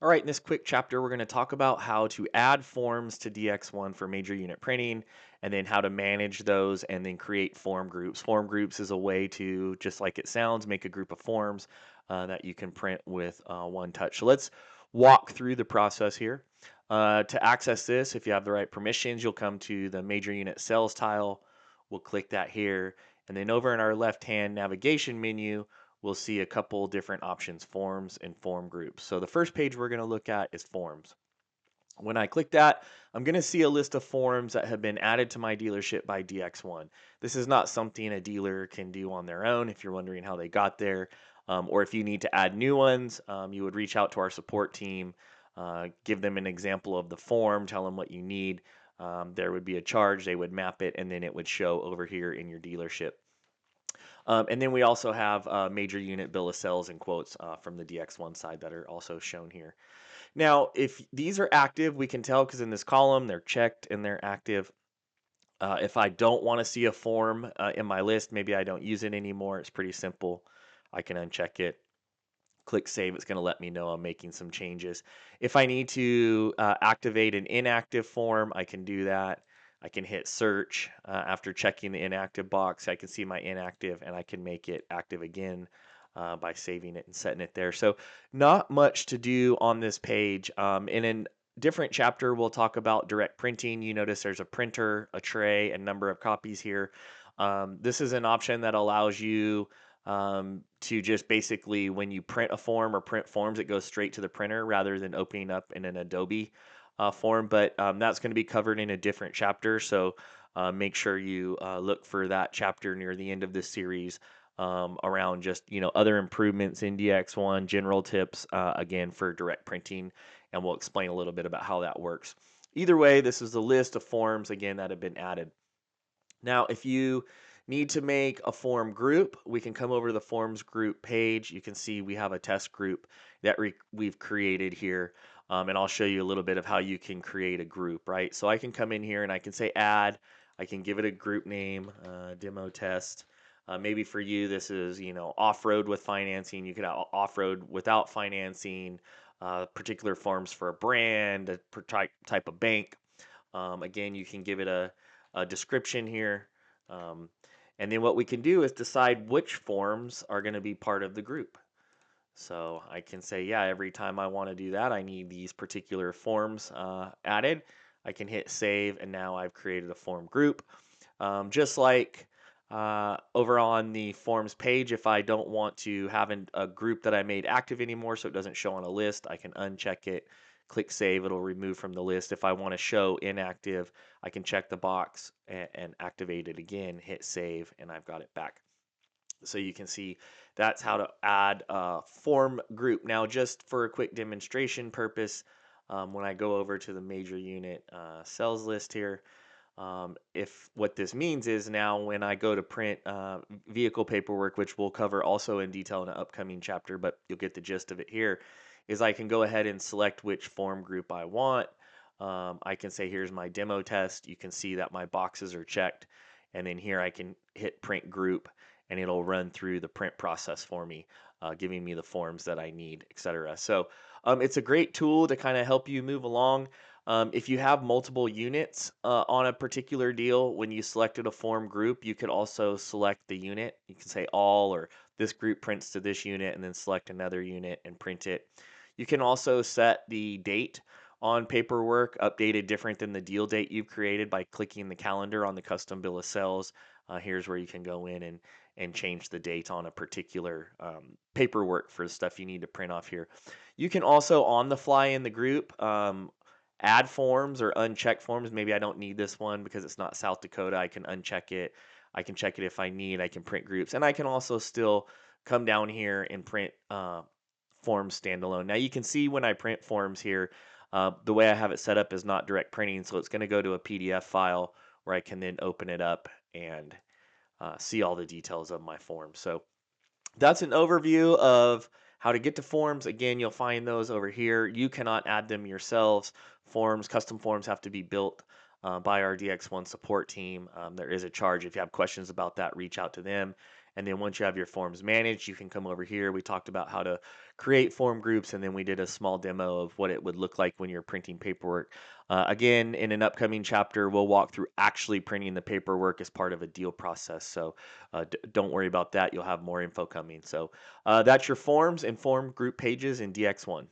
All right, in this quick chapter, we're going to talk about how to add forms to DX1 for major unit printing, and then how to manage those and then create form groups. Form groups is a way to, just like it sounds, make a group of forms that you can print with one touch. So let's walk through the process here. To access this, if you have the right permissions, you'll come to the major unit cells tile. We'll click that here. And then over in our left-hand navigation menu, we'll see a couple different options, forms and form groups. So the first page we're going to look at is forms. When I click that, I'm going to see a list of forms that have been added to my dealership by DX1. This is not something a dealer can do on their own if you're wondering how they got there. Or if you need to add new ones, you would reach out to our support team, give them an example of the form, tell them what you need. There would be a charge, they would map it, and then it would show over here in your dealership. And then we also have major unit bill of sales and quotes from the DX1 side that are also shown here. Now, if these are active, we can tell because in this column they're checked and they're active. If I don't want to see a form in my list, maybe I don't use it anymore. It's pretty simple. I can uncheck it, click save. It's going to let me know I'm making some changes. If I need to activate an inactive form, I can do that. I can hit search after checking the inactive box. I can see my inactive and I can make it active again by saving it and setting it there. So not much to do on this page. In a different chapter, we'll talk about direct printing. You notice there's a printer, a tray, and number of copies here. This is an option that allows you to just basically, when you print a form or print forms, it goes straight to the printer rather than opening up in an Adobe form. But that's going to be covered in a different chapter. So make sure you look for that chapter near the end of this series around just other improvements in DX1, general tips again for direct printing, and we'll explain a little bit about how that works. Either way, this is the list of forms again that have been added. Now, if you need to make a form group, we can come over to the forms group page. You can see we have a test group that we've created here. And I'll show you a little bit of how you can create a group, right? So I can come in here and I can say add. I can give it a group name, demo test. Maybe for you, this is, off-road with financing. You could have off-road without financing, particular forms for a brand, a type of bank. Again, you can give it a description here. Um, and then what we can do is decide which forms are going to be part of the group. So I can say, yeah, every time I want to do that, I need these particular forms added. I can hit save, and now I've created a form group. Just like over on the forms page, if I don't want to have a group that I made active anymore so it doesn't show on a list, I can uncheck it, click save, it'll remove from the list. If I want to show inactive, I can check the box and activate it again, hit save, and I've got it back. So you can see that's how to add a form group. Now, just for a quick demonstration purpose, when I go over to the major unit sales list here, if what this means is now when I go to print vehicle paperwork, which we'll cover also in detail in an upcoming chapter, but you'll get the gist of it here, is I can go ahead and select which form group I want. I can say, here's my demo test. You can see that my boxes are checked. And then here I can hit print group and it'll run through the print process for me, giving me the forms that I need, etc. So it's a great tool to kind of help you move along. If you have multiple units on a particular deal, when you selected a form group, you could also select the unit. You can say all or this group prints to this unit and then select another unit and print it. You can also set the date on paperwork, updated different than the deal date you've created by clicking the calendar on the custom bill of sales. Here's where you can go in and change the date on a particular paperwork for stuff you need to print off here. You can also on the fly in the group add forms or uncheck forms. Maybe I don't need this one because it's not South Dakota. I can uncheck it. I can check it if I need. I can print groups, and I can also still come down here and print forms standalone. Now you can see when I print forms here, the way I have it set up is not direct printing, so it's going to go to a PDF file where I can then open it up and see all the details of my form. So that's an overview of how to get to forms. Again, you'll find those over here. You cannot add them yourselves. Custom forms have to be built by our DX1 support team. There is a charge. If you have questions about that, reach out to them. And then once you have your forms managed, you can come over here. We talked about how to create form groups, and then we did a small demo of what it would look like when you're printing paperwork. Again, in an upcoming chapter, we'll walk through actually printing the paperwork as part of a deal process. So don't worry about that. You'll have more info coming. So that's your forms and form group pages in DX1.